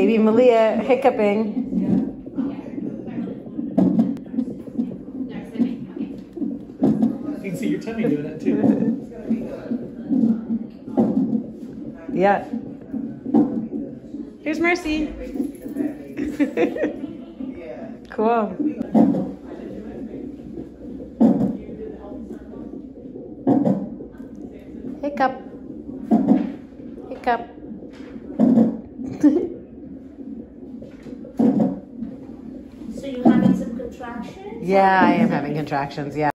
Baby Malia hiccuping. You can see your tummy doing that too. Yeah. Here's Mercy. Cool. Hiccup. Hiccup. So you're having some contractions? Yeah, I am having contractions, yeah.